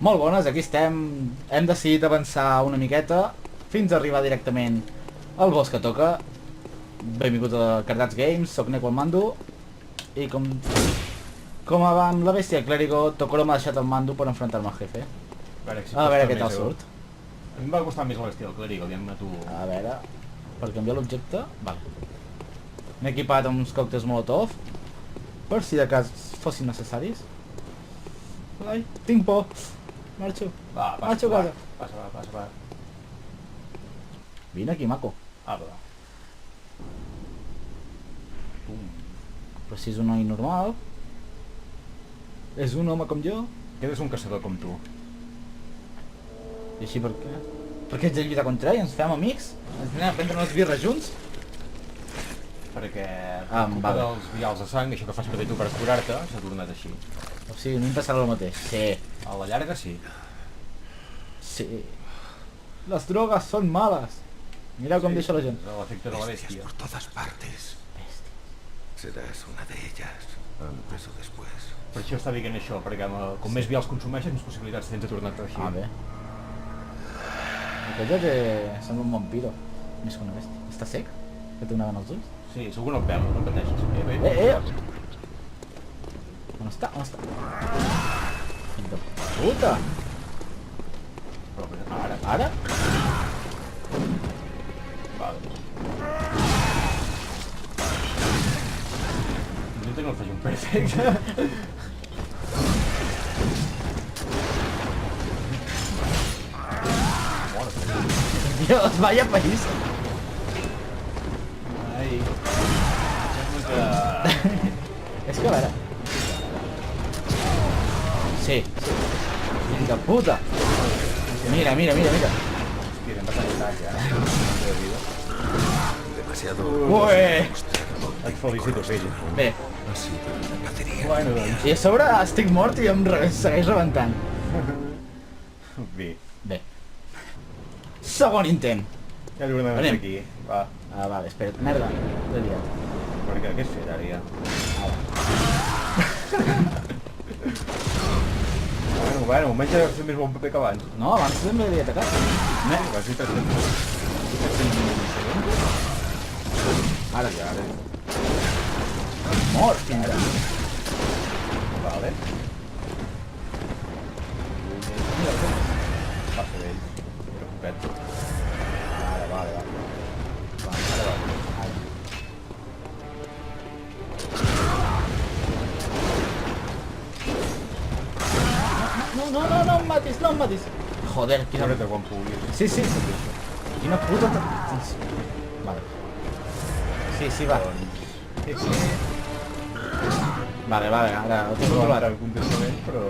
Molt bones, aquí estem. Hem decidit avançar una miqueta fins a arribar directament al boss que toca. Benvinguts a Cardats Games, soc Neko al mando. I com amb la bèstia clérigo, Tokoro m'ha deixat el mando per enfrontar-me al jefe. A veure què tal surt. A mi em va gustar més l'estil del clérigo, diguem-ne tu. A veure, per canviar l'objecte, vale. M'he equipat amb uns còctels molotov, per si de cas fossin necessaris. Ai, tinc por. Marxo. Va, Marxo a casa. Passa. Vine aquí, maco. Apa. Però si és un noi normal. És un home com jo. Quedes un caçador com tu. I així per què? Per què ets de lluitar contra ell? Ens fem amics? Ens anem a prendre unes birres junts? Perquè va culpa bé. dels vials de sang, això que fas per tu per curar-te, s'ha tornat així. O sigui, a mi em passarà el mateix. Sí. A la llarga sí. Sí. Les drogues són males. Mireu com deixa la gent. L'efecte de la bèstia. Por todas partes. Serás una de ellas, antes o después. Per això està dient això, perquè com més vials consumeixes, més possibilitats tens de tornar-te així. Ah, bé. Aquest ja té... sembla un vampiro. Més que una bèstia. Està sec? Que té una gana als ulls? Sí, segur no et veu, no pateixis. On està? On està? Fill de puta! Però ara. Ara? Vale. Intenta que no el faci un perfecte. Dios, vaya país! Ai. Sembla que... És que a veure... Sí. Fill de puta! Mira. Hòstia, hem passat atac, ja. Demasiado. Ué! Et felicito, fill. Bé, Ha sido una cacería. Bueno, doncs. i a sobre estic mort i em segueix rebentant. Bé. Bé. Segon intent. Ja li haurem de Anem. aquí. Va. Ah, vale, espera't. Merda, l'he liat. Perquè què has fet ara ja? Bueno, almenys ja has fet més bon paper que abans. No, abans també l'he atacat. Vas dir 300. Ara ja, ara. Mort, tindrà. Vale. Passa d'ell. Preocupa't. Vale. No em matis. Joder, quina... Cura-te quan puguis. Sí. Quina puta... Vale. Sí, va. Vale, ara ho tinc No va controlat. el contestament, però...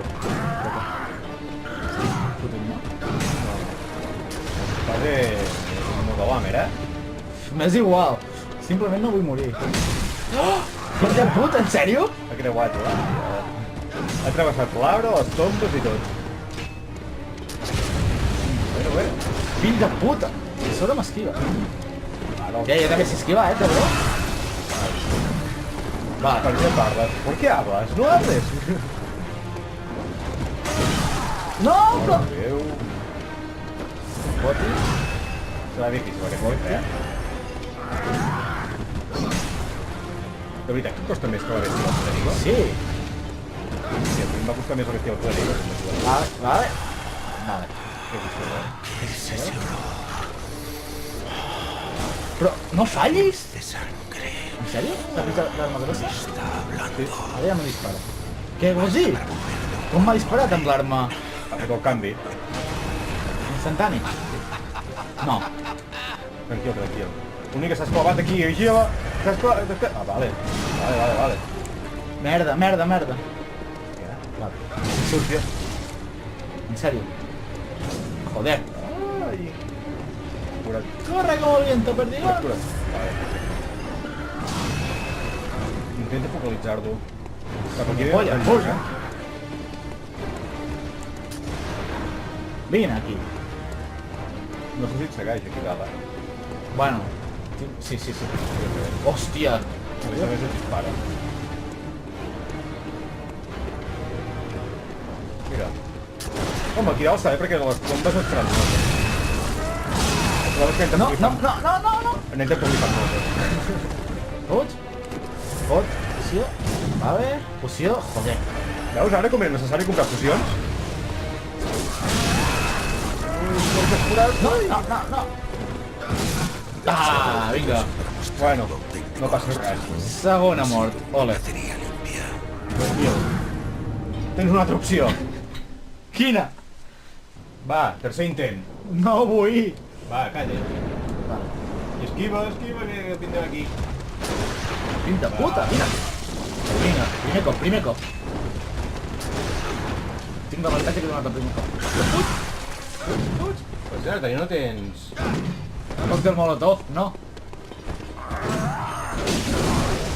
Pare... Un modelàmer, M'és igual. Simplement no vull morir. Oh! Fill de puta, en sèrio? Ha creuat, Ha travessat l'arbre, les tombes i tot. Bueno. Fill de puta. I a sobre m'esquiva. Ara, Ja també s'esquiva, cabró. Va, ¿Por qué hablas? ¿Por qué hablas? No hables. no, però... Déu. Foti. Serà difícil aquest moment, De veritat, que et costa més que la bèstia del clérigo? Sí. Sí, a mi em va costar més la bèstia del clérigo. Vale. Que difícil, Però no fallis. De sangre. En sèrio? T'ha fet l'arma grossa? Está hablando. Ara ja no dispara. Què vols dir? Com m'ha disparat amb l'arma Ha fet el canvi. instantani? No. Tranquil. L'únic que s'ha clavat aquí, vigila. S'ha clavat... Ah, vale. Merda. Ja. Vale. Sucio. En sèrio. Joder. Ai. Cura't. Corre como el viento, perdigón. Vale. Intenta focalitzar-lo. Cap aquí Polla, fuja. Vine aquí. No sé si et segueix aquí dalt. Bueno. Sí. Hòstia. A més et dispara. Mira. Home, aquí dalt està bé perquè les bombes et faran coses. No, no, no, no, no, no. Anem de publicar coses. Fuig. Fot. Poció. Vale. Poció. Joder. Veus ara com era necessari comprar pocions? No, no, no, no. Ah, vinga. Bueno, no passa res. Segona mort. Ole. Batería limpia. Tranquil. Tens una altra opció. Quina? Va, tercer intent. No vull. Va, calla. Vale. I esquiva, que tindrem aquí. Pinta puta, mira. Vinga, primer cop. Tinc l'avantatge que he donat el primer cop. Pues ja, no tens... Còctel molotov, no.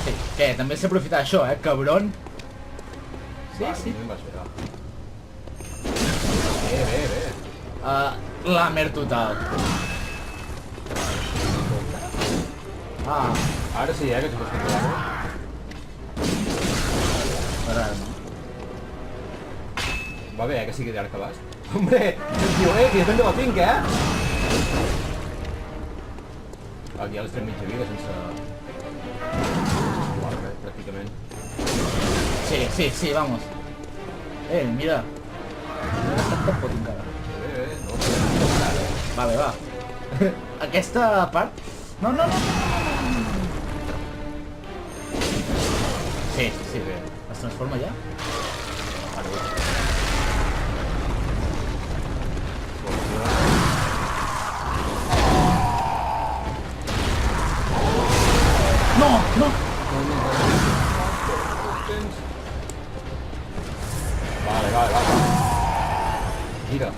Sí, què? També sé aprofitar això, cabron. Sí, sí. No em vas fer. Bé. Lamer total. Ah, Ara sí, que tu pots controlar-ho. per ara no. Va bé, que sigui d'arc abast. Hombre, tio, que jo també la tinc, Aquí ja les trec mitja vida sense... pràcticament. Sí, vamos. Mira. No he gastat tot pot encara. Bé, no. Vale, va. Aquesta part... No. Sí, bé. Es transforma ja? No! Vale. Gira.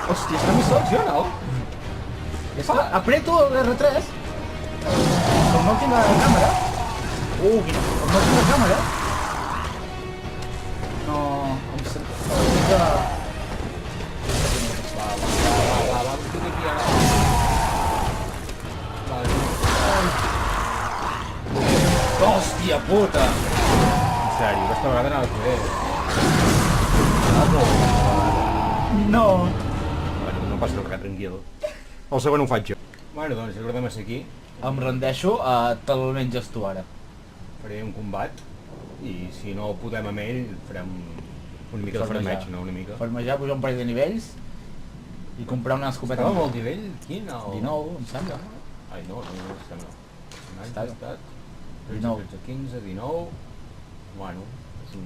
Hòstia, està més sols, jo no? Aprieto el R3. Com no tinc la càmera. Com no tinc la càmera. No... Em sento... Hòstia puta! En sèrio, aquesta vegada anava a fer. No! Bueno, no passa res, tranquil. El segon ho faig jo. Bueno, doncs, recordem a ser aquí. Em rendeixo, te'l menges tu ara. Faré un combat i si no podem amb ell farem una mica de farmeig, no? Una mica. Farmejar, pujar un parell de nivells i comprar una escopeta. Estava amb el nivell? Quin? 19, em sembla. Ai, no sembla. Està. 13, 13, 15, 19... Bueno, és un...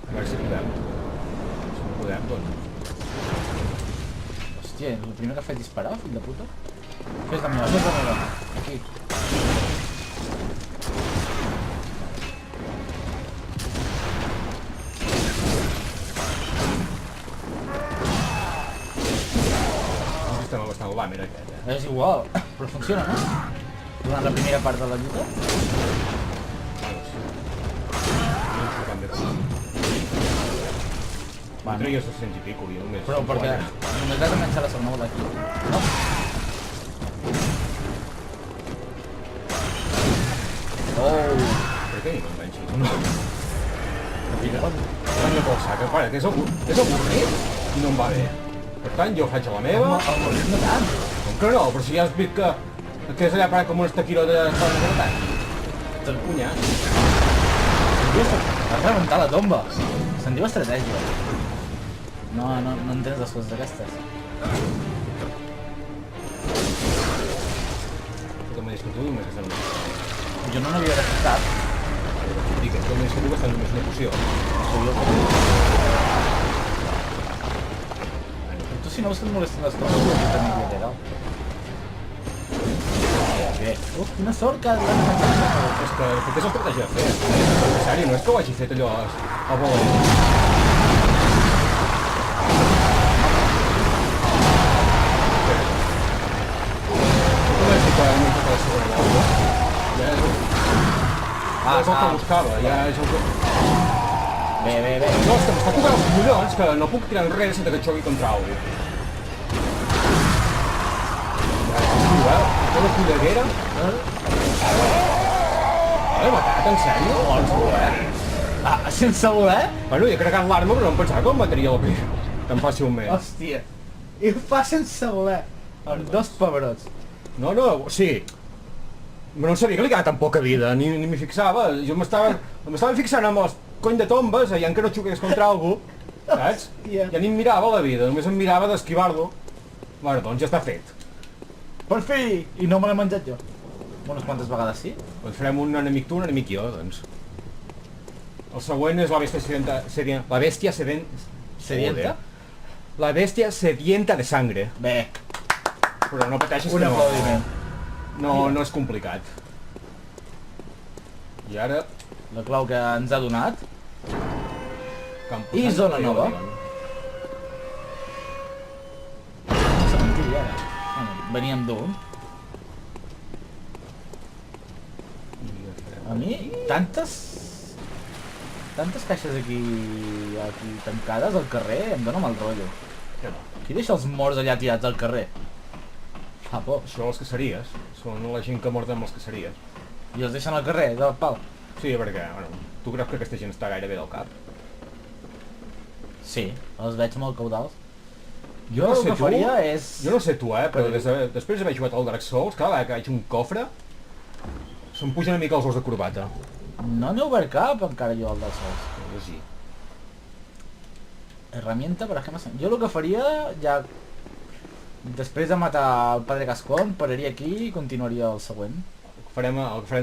A veure si podem. Si no podem, doncs... Hòstia, el primer que ha fet disparar, fill de puta. Fes la meva. Aquí. Estem bastant va, mira aquest, És igual, però funciona, no? Durant la primera part de la lluita. Bueno, sí. No ens toquen bé com... Va, Jo treia 200 i pico, jo només... però perquè només has de menjar la segona bola aquí. No? Oh! Per què ni m'enganxis? No. Mira, no pot sac, pare, que és avorrit i no em va bé. Per tant, jo faig la meva... El morrit no tant. Com que no? Però si ja has vist que és allà parant com un estaquiró de fora de veritat. Te'n cunyàs. Has rebentat la tomba. Se'n diu estratègia. No entens les coses d'aquestes. Tu també dius que tu només gastant una... Jo no n'havia gastat. Dic que tu només que tu gastant només una poció. Això jo tu si no us molesten les coses, ho he també legal. Bé. Quina sort que l'han menjat. És que de fet és estratègia de fer. En sèrio, no és que ho hagi fet allò a voler. No és que no toca la segona volta. Ja és el que buscava, ja és el que... Bé. No, és que m'està tocant els collons que no puc tirar enrere sense que et xoqui contra algú. Ja és una polleguera. L'he matat, en sèrio? Ah, sense voler? Bueno, he carregat l'arma, però no em pensava que em mataria la pell tan fàcilment. Hòstia. I ho fa sense voler. Els dos pebrots. No, sí. Però no sabia que li quedava tan poca vida, ni m'hi fixava. Jo m'estava fixant amb els cony de tombes, allà que no xoqués contra algú, saps? Hòstia. Ja ni em mirava la vida, només em mirava d'esquivar-lo. Bueno, doncs ja està fet. Per fi! I no me l'he menjat jo. Unes quantes vegades sí. Doncs farem un enemic tu, un enemic jo, doncs. El següent és la bèstia sedienta. La bèstia Sedienta? La bèstia sedienta de sangre. Bé, Però no pateixis un que aplaudiment. no és complicat. I ara... La clau que ens ha donat. Campo I Santo zona i nova. Oregon. Cementiri ara. Bueno, veníem d'un. A mi, tantes caixes aquí tancades al carrer em dóna mal rotllo. Qui deixa els morts allà tirats al carrer? Fa por. Això les caceries. Són la gent que mort amb les caceries. I els deixen al carrer, del pal. Sí, perquè, bueno, tu creus que aquesta gent està gaire bé del cap? Sí, els veig molt caudals. Jo no el sé que tu, faria és... Jo no sé tu, però després d'haver jugat al Dark Souls, cada vegada que veig un cofre, se'm puja una mica els ous de corbata. No n'he obert cap encara jo al Dark Souls. Jo sí. Herramienta para gemas. Jo el que faria, ja... Després de matar el Padre Gascon, pararia aquí i continuaria el següent. El que farem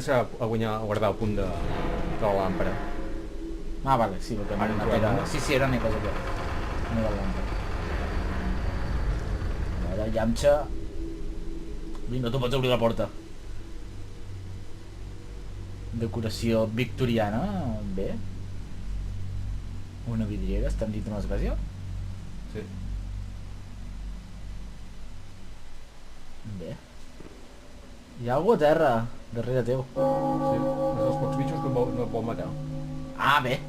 serà a guardar el punt de la làmpara. Ah, vale, sí, perquè Ara ens era... trobem. Sí, era una cosa que... No era l'altre. Ara, Yamcha... Vinga, tu pots obrir la porta. Decoració victoriana, bé. Una vidriera, estem dit una església? Sí. Bé. Hi ha algú a terra, darrere teu. Sí. És dels pocs bitxos que no et vol matar. Ah, bé.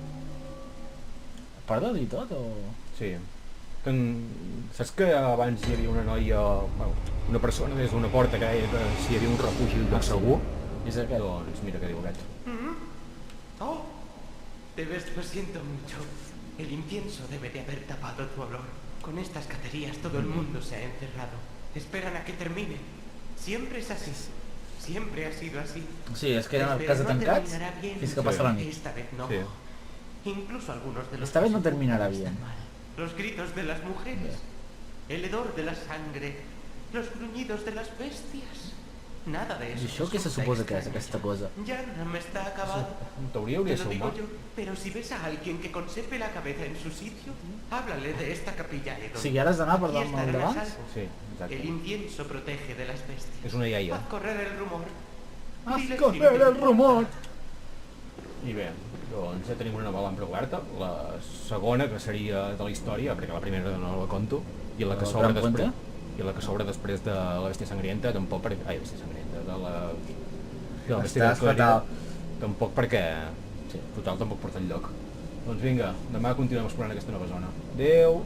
Perdó i tot, o...? Sí. Saps que abans hi havia una noia, bueno, una persona des d'una porta que deia que si hi havia un refugi de segur? És aquest. Doncs mira què diu aquest. Oh, te ves, lo siento mucho. El incienso debe de haber tapado tu olor. Con estas cacerías todo el mundo se ha encerrado. Esperan a que termine. Siempre es así. Siempre ha sido así. Sí, és que eren a Pero casa no tancats terminará bien. fins que passa la nit. Esta vez no. Sí. Incluso algunos de los Esta vez que no se terminará ocupan bien. están mal. Los gritos de las mujeres, el hedor de la sangre, los gruñidos de las bestias. Nada de I eso. això què se resulta suposa que és, extraño. aquesta cosa? Ya no me está acabado. En teoria Te hauria de lo ser digo humà. yo, pero si ves a alguien que conserve la cabeza en su sitio, háblale de esta capilla Edo. O sigui, ara has d'anar per Aquí davant estarán a endavant? salvo. Sí, El exacte. incienso protege de las bestias. És una iaia. Haz correr el rumor. Haz Diles correr si no te el rumor. I bé, doncs ja tenim una nova làmpara oberta, la segona que seria de la història, perquè la primera no la conto, i la que El s'obre Gran després, Puente? i la que s'obre després de la bèstia sangrienta, tampoc perquè... Ai, bèstia sangrienta, de la... De la bèstia Estàs clàrica, fatal. tampoc perquè... Sí, total, tampoc porta enlloc. Doncs vinga, demà continuem explorant aquesta nova zona. Adéu!